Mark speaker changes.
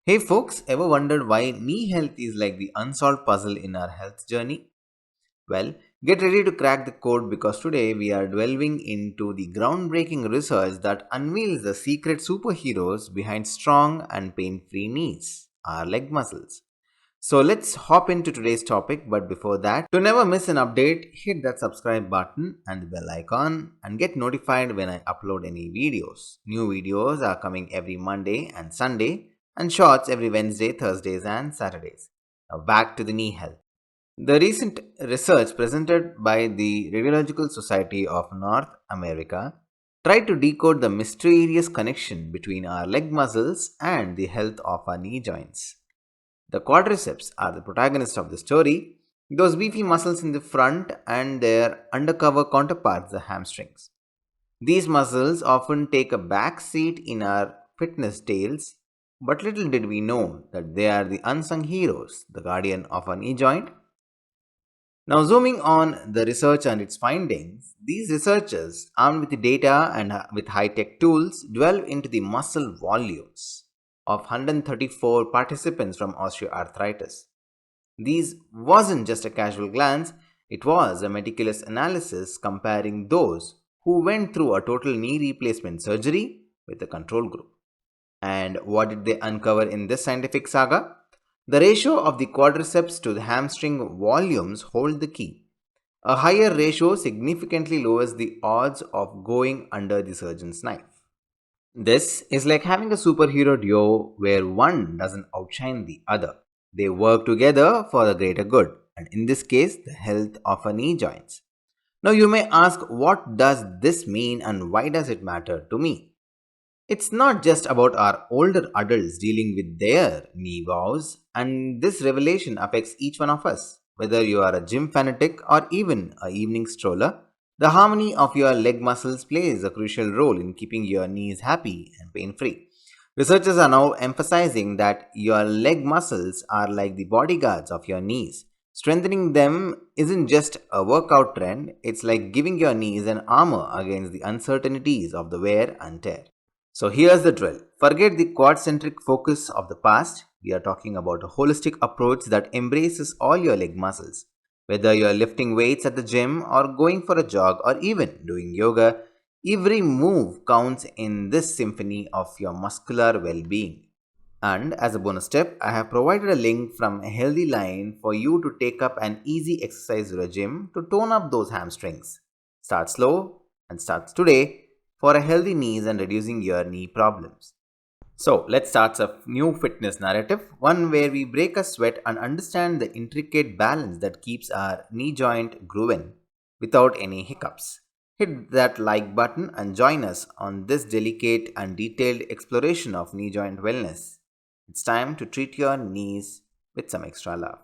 Speaker 1: Hey folks, ever wondered why knee health is like the unsolved puzzle in our health journey? Well, get ready to crack the code because today we are delving into the groundbreaking research that unveils the secret superheroes behind strong and pain free knees, our leg muscles. So let's hop into today's topic, but before that, to never miss an update, hit that subscribe button and the bell icon and get notified when I upload any videos. New videos are coming every Monday and Sunday, and shorts every Wednesday, Thursdays, and Saturdays. Now back to the knee health. The recent research presented by the Radiological Society of North America tried to decode the mysterious connection between our leg muscles and the health of our knee joints. The quadriceps are the protagonists of the story, those beefy muscles in the front and their undercover counterparts, the hamstrings. These muscles often take a back seat in our fitness tales, but little did we know that they are the unsung heroes, the guardian of our knee joint. Now, zooming on the research and its findings, these researchers, armed with the data and with high tech tools, delve into the muscle volumes of 134 participants from osteoarthritis. These wasn't just a casual glance, it was a meticulous analysis comparing those who went through a total knee replacement surgery with the control group. And what did they uncover in this scientific saga? The ratio of the quadriceps to the hamstring volumes hold the key. A higher ratio significantly lowers the odds of going under the surgeon's knife. This is like having a superhero duo where one doesn't outshine the other. They work together for the greater good, and in this case, the health of our knee joints. Now, you may ask, what does this mean and why does it matter to me? It's not just about our older adults dealing with their knee woes, and this revelation affects each one of us. Whether you are a gym fanatic or even a evening stroller, the harmony of your leg muscles plays a crucial role in keeping your knees happy and pain free. Researchers are now emphasizing that your leg muscles are like the bodyguards of your knees. Strengthening them isn't just a workout trend, it's like giving your knees an armor against the uncertainties of the wear and tear. So here's the drill. Forget the quad centric focus of the past. We are talking about a holistic approach that embraces all your leg muscles. Whether you're lifting weights at the gym or going for a jog or even doing yoga, every move counts in this symphony of your muscular well being. And as a bonus tip, I have provided a link from a healthy line for you to take up an easy exercise regime to tone up those hamstrings. Start slow and start today for a healthy knees and reducing your knee problems. So let's start a new fitness narrative, one where we break a sweat and understand the intricate balance that keeps our knee joint grooving without any hiccups. Hit that like button and join us on this delicate and detailed exploration of knee joint wellness. It's time to treat your knees with some extra love.